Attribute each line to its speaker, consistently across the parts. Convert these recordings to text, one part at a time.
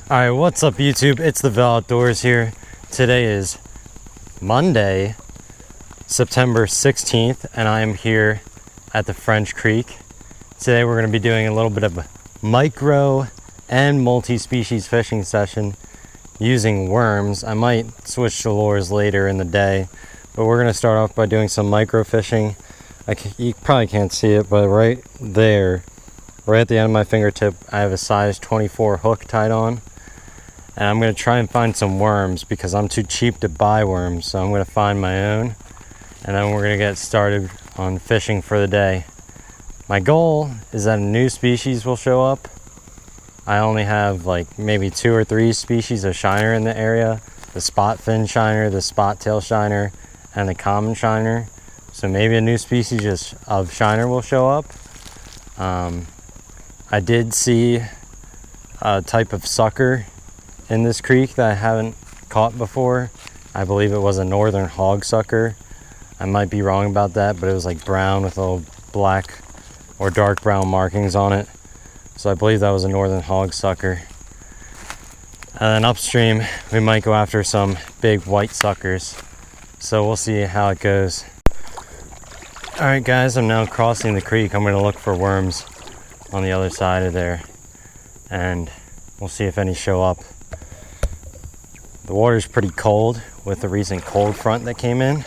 Speaker 1: Alright, what's up YouTube? It's the Ville Outdoors here. Today is Monday, September 16th, and I am here at the French Creek. Today we're going to be doing a little bit of a micro and multi-species fishing session using worms. I might switch to lures later in the day, but we're going to start off by doing some microfishing. You probably can't see it, but right there, right at the end of my fingertip, I have a size 24 hook tied on. And I'm going to try and find some worms because I'm too cheap to buy worms. So I'm going to find my own. And then we're going to get started on fishing for the day. My goal is that a new species will show up. I only have like maybe 2 or 3 species of shiner in the area. The spot fin shiner, the spot tail shiner, and the common shiner. So maybe a new species of shiner will show up. I did see a type of sucker in this creek that I haven't caught before. I believe it was a northern hog sucker. I might be wrong about that, but it was like brown with little black or dark brown markings on it. So I believe that was a northern hog sucker. And then upstream, we might go after some big white suckers. So we'll see how it goes. All right guys, I'm now crossing the creek. I'm gonna look for worms on the other side of there, and we'll see if any show up. The water's pretty cold with the recent cold front that came in.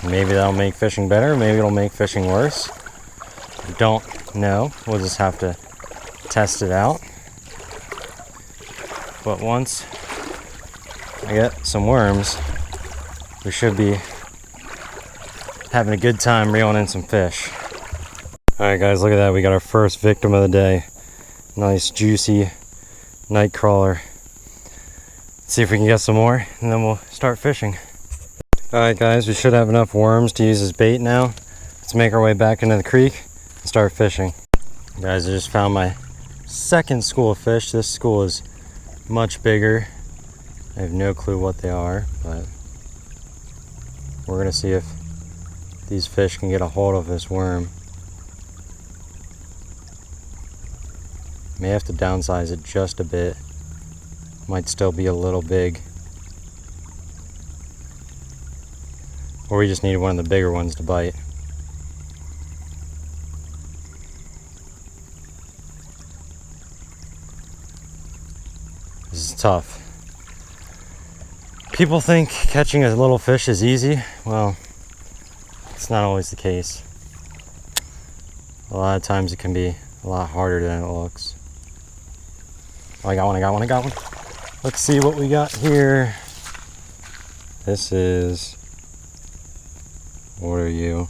Speaker 1: Maybe that'll make fishing better, maybe it'll make fishing worse. I don't know, we'll just have to test it out. But once I get some worms, we should be having a good time reeling in some fish. Alright guys, look at that, we got our first victim of the day. Nice juicy night crawler. See if we can get some more, and then we'll start fishing. Alright guys, we should have enough worms to use as bait now. Let's make our way back into the creek and start fishing. Guys, I just found my second school of fish. This school is much bigger. I have no clue what they are, but we're gonna see if these fish can get a hold of this worm. May have to downsize it just a bit. Might still be a little big. Or we just need one of the bigger ones to bite. This is tough. People think catching a little fish is easy. Well, it's not always the case. A lot of times it can be a lot harder than it looks. Oh, I got one. Let's see what we got here. This is, what are you?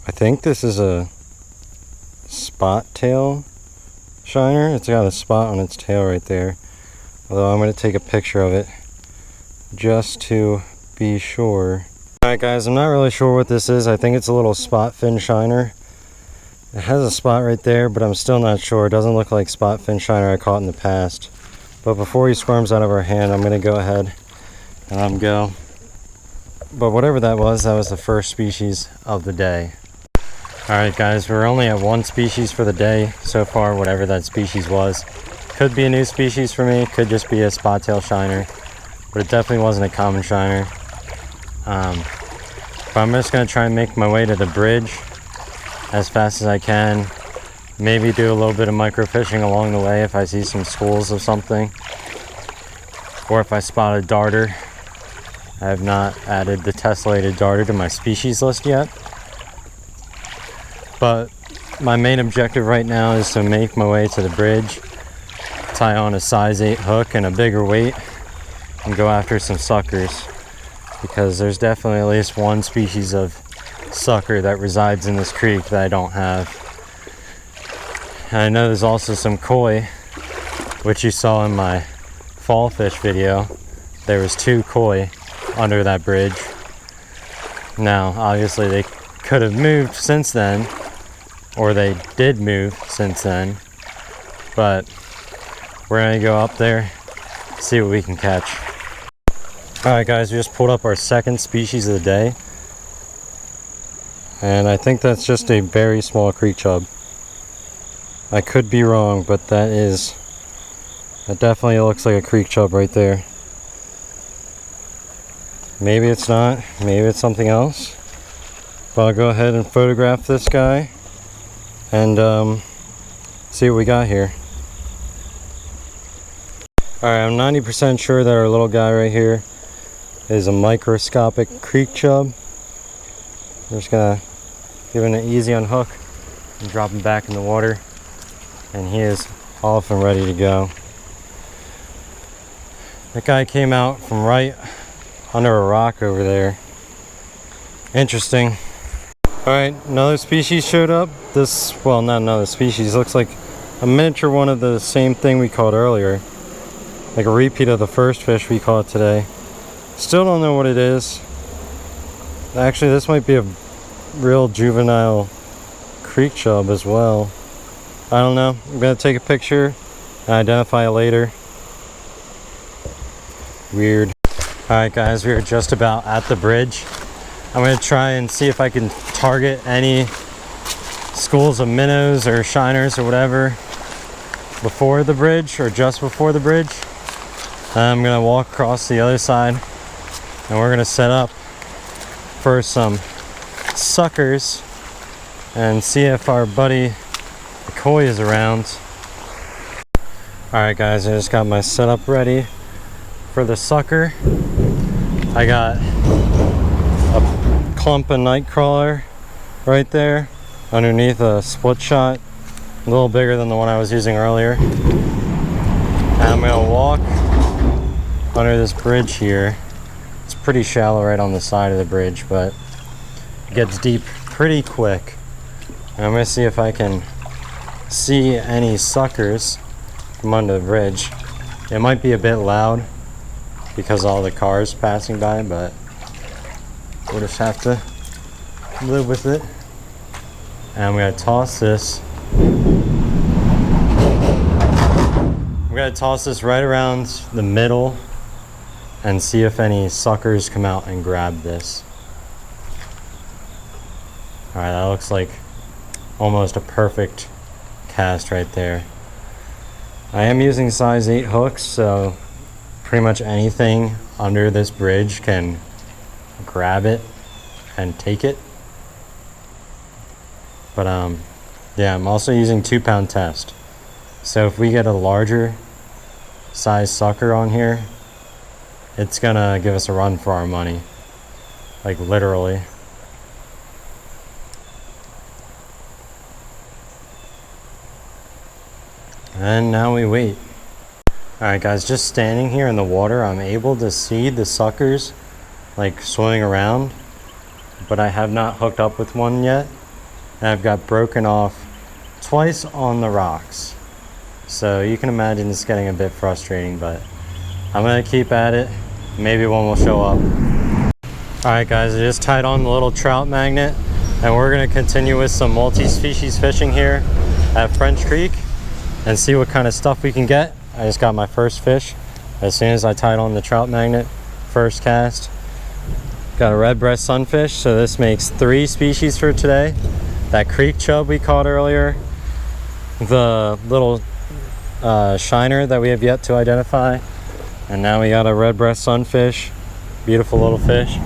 Speaker 1: I think this is a spot tail shiner. It's got a spot on its tail right there. Although I'm going to take a picture of it just to be sure. Alright guys, I'm not really sure what this is. I think it's a little spot fin shiner. It has a spot right there, but I'm still not sure. It doesn't look like spot fin shiner I caught in the past. But before he squirms out of our hand, I'm going to go ahead and let him go. But whatever that was the first species of the day. Alright guys, we're only at one species for the day so far, whatever that species was. Could be a new species for me, could just be a spot tail shiner. But it definitely wasn't a common shiner. But I'm just going to try and make my way to the bridge as fast as I can. Maybe do a little bit of microfishing along the way if I see some schools of something. Or if I spot a darter. I have not added the tessellated darter to my species list yet. But my main objective right now is to make my way to the bridge, tie on a size 8 hook and a bigger weight, and go after some suckers. Because there's definitely at least one species of sucker that resides in this creek that I don't have. And I know there's also some koi, which you saw in my fall fish video. There was 2 koi under that bridge. Now, obviously they could have moved since then, or they did move since then, but we're gonna go up there, see what we can catch. Alright guys, we just pulled up our second species of the day. And I think that's just a very small creek chub. I could be wrong, but that is That definitely looks like a creek chub right there. Maybe it's not, maybe it's something else. But I'll go ahead and photograph this guy and see what we got here. Alright, I'm 90% sure that our little guy right here is a microscopic creek chub. We're just gonna give him an easy unhook and drop him back in the water, and he is off and ready to go. That guy came out from right under a rock over there. Interesting. Alright, another species showed up. This, well, not another species, looks like a miniature one of the same thing we caught earlier. Like a repeat of the first fish we caught today. Still don't know what it is. Actually, this might be a real juvenile creek chub as well. I don't know. I'm gonna take a picture and identify it later. Weird. Alright guys, we are just about at the bridge. I'm gonna try and see if I can target any schools of minnows or shiners or whatever before the bridge or just before the bridge. I'm gonna walk across the other side and we're gonna set up for some suckers and see if our buddy the koi is around. Alright guys, I just got my setup ready for the sucker. I got a clump of nightcrawler right there underneath a split shot, a little bigger than the one I was using earlier. And I'm gonna walk under this bridge here. It's pretty shallow right on the side of the bridge, but it gets deep pretty quick. And I'm gonna see if I can see any suckers from under the bridge. It might be a bit loud because of all the cars passing by, but we'll just have to live with it. And I'm gonna toss this. I'm gonna toss this right around the middle and see if any suckers come out and grab this. Alright, that looks like almost a perfect cast right there. I am using size 8 hooks, so pretty much anything under this bridge can grab it and take it. But yeah, I'm also using 2-pound test. So if we get a larger size sucker on here, it's gonna give us a run for our money. Like literally. And now we wait. Alright guys, just standing here in the water, I'm able to see the suckers like swimming around, but I have not hooked up with one yet. And I've got broken off twice on the rocks. So you can imagine it's getting a bit frustrating, but I'm gonna keep at it. Maybe one will show up. Alright guys, I just tied on the little trout magnet and we're gonna continue with some multi-species fishing here at French Creek and see what kind of stuff we can get. I just got my first fish as soon as I tied on the trout magnet. First cast. Got a redbreast sunfish, so this makes 3 species for today. That creek chub we caught earlier, the little shiner that we have yet to identify, and now we got a redbreast sunfish. Beautiful little fish.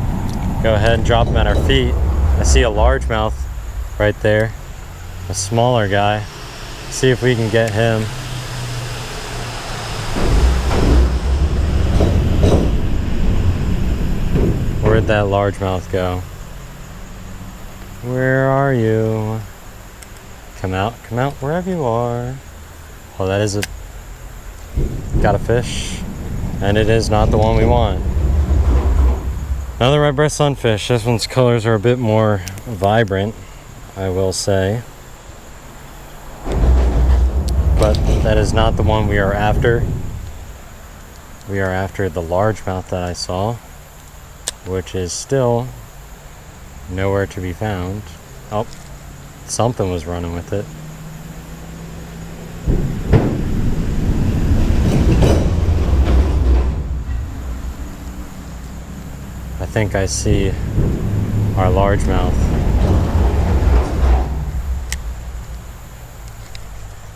Speaker 1: Go ahead and drop them at our feet. I see a largemouth right there, a smaller guy. See if we can get him. Where'd that largemouth go? Where are you? Come out, wherever you are. Oh, that is got a fish, and it is not the one we want. Another redbreast sunfish. This one's colors are a bit more vibrant, I will say. But that is not the one we are after. We are after the largemouth that I saw, which is still nowhere to be found. Oh, something was running with it. I think I see our largemouth.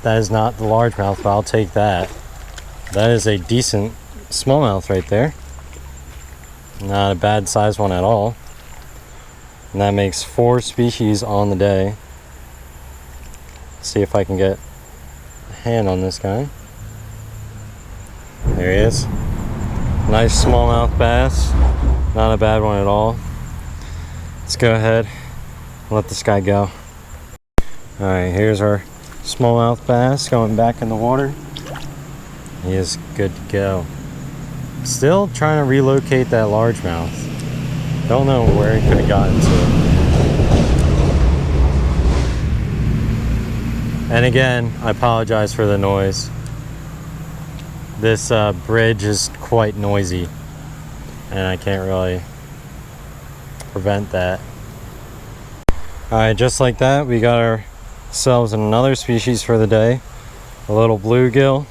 Speaker 1: That is not the largemouth, but I'll take that. That is a decent smallmouth right there. Not a bad size one at all. And that makes 4 species on the day. Let's see if I can get a hand on this guy. There he is. Nice smallmouth bass. Not a bad one at all. Let's go ahead and let this guy go. Alright, here's our smallmouth bass going back in the water. He is good to go. Still trying to relocate that largemouth. Don't know where he could have gotten to. And again, I apologize for the noise. This bridge is quite noisy, and I can't really prevent that. Alright, just like that, we got ourselves another species for the day. A little bluegill.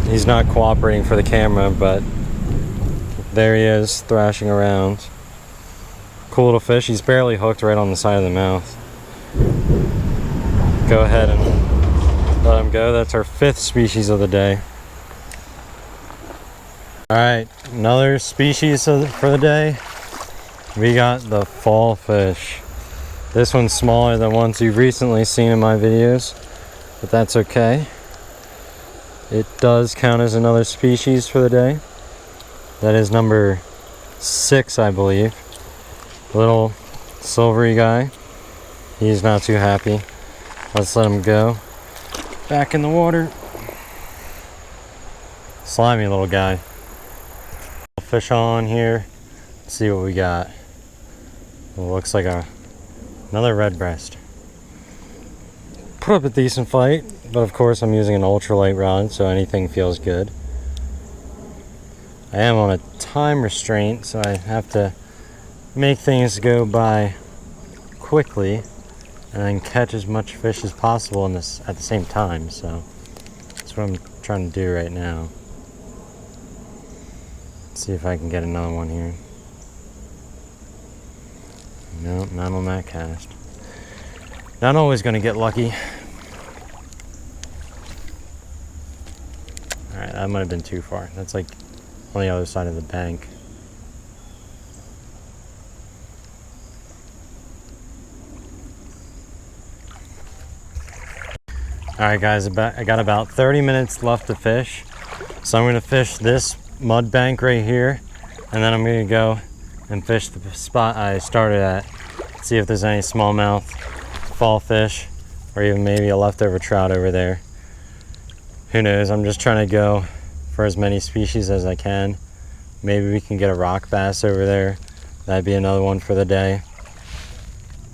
Speaker 1: He's not cooperating for the camera, but there he is, thrashing around. Cool little fish. He's barely hooked right on the side of the mouth. Go ahead and let him go. That's our 5th species of the day. Alright, another species for the day. We got the fall fish. This one's smaller than ones you've recently seen in my videos, but that's okay. It does count as another species for the day. That is number 6, I believe. Little silvery guy. He's not too happy. Let's let him go. Back in the water. Slimy little guy. Fish on here. Let's see what we got. It looks like another redbreast. Put up a decent fight, but of course I'm using an ultralight rod, so anything feels good. I am on a time restraint, so I have to make things go by quickly and then catch as much fish as possible in this at the same time. So that's what I'm trying to do right now. Let's see if I can get another one here. Nope, not on that cast. Not always going to get lucky. Alright, that might have been too far. That's like on the other side of the bank. Alright guys, I got about 30 minutes left to fish. So I'm going to fish this mud bank right here. And then I'm going to go and fish the spot I started at. See if there's any smallmouth, fall fish, or even maybe a leftover trout over there. Who knows? I'm just trying to go for as many species as I can. Maybe we can get a rock bass over there. That'd be another one for the day.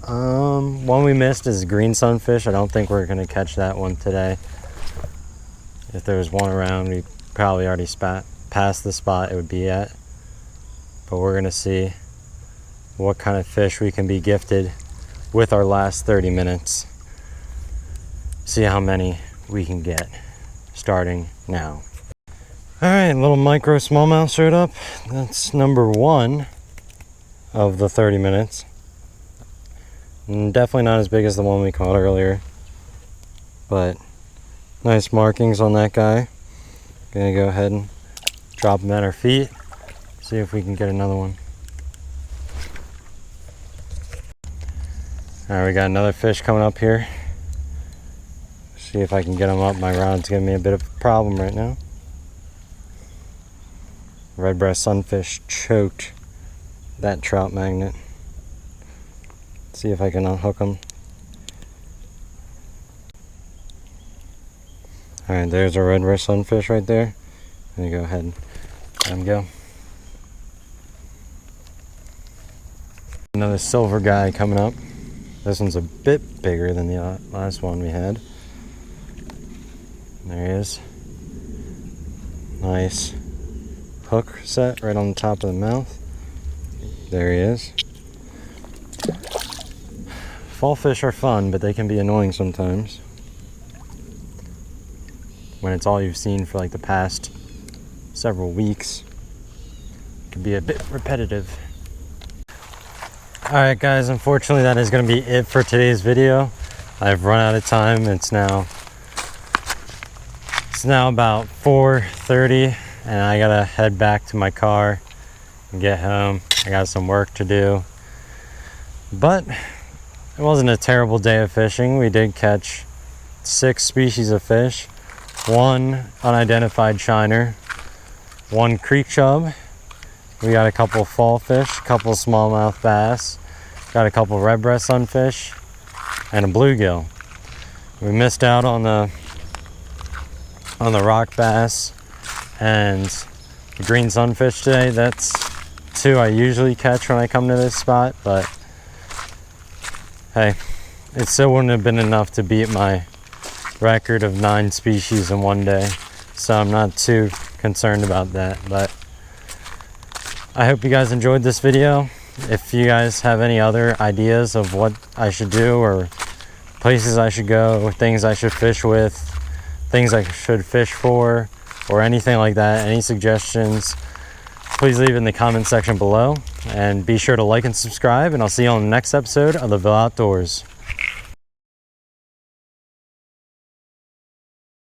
Speaker 1: One we missed is green sunfish. I don't think we're gonna catch that one today. If there was one around, we probably already passed the spot it would be at. But we're gonna see what kind of fish we can be gifted with our last 30 minutes. See how many we can get starting now. Alright, little micro smallmouth showed up. That's number 1 of the 30 minutes. And definitely not as big as the one we caught earlier, but nice markings on that guy. Gonna go ahead and drop him at our feet, see if we can get another one. Alright, we got another fish coming up here. See if I can get him up. My rod's giving me a bit of a problem right now. Redbreast Sunfish choked that trout magnet. See if I can unhook him. Alright, there's our Redbreast Sunfish right there. I'm gonna go ahead and let him go. Another silver guy coming up. This one's a bit bigger than the last one we had. There he is. Nice hook set right on the top of the mouth. There he is. Fall fish are fun, but they can be annoying sometimes. When it's all you've seen for like the past several weeks, it can be a bit repetitive. Alright guys, unfortunately that is going to be it for today's video. I've run out of time. It's now It's now about 4:30 and I gotta head back to my car and get home. I got some work to do. But it wasn't a terrible day of fishing. We did catch 6 species of fish, 1 unidentified shiner, 1 creek chub. We got a couple fall fish, a couple smallmouth bass, got a couple redbreast sunfish, and a bluegill. We missed out on the rock bass and the green sunfish today. That's 2 I usually catch when I come to this spot, but hey, it still wouldn't have been enough to beat my record of 9 species in one day, so I'm not too concerned about that. But I hope you guys enjoyed this video. If you guys have any other ideas of what I should do, or places I should go, or things I should fish with, things I should fish for, or anything like that, any suggestions, please leave it in the comment section below. And be sure to like and subscribe, and I'll see you on the next episode of the Ville Outdoors.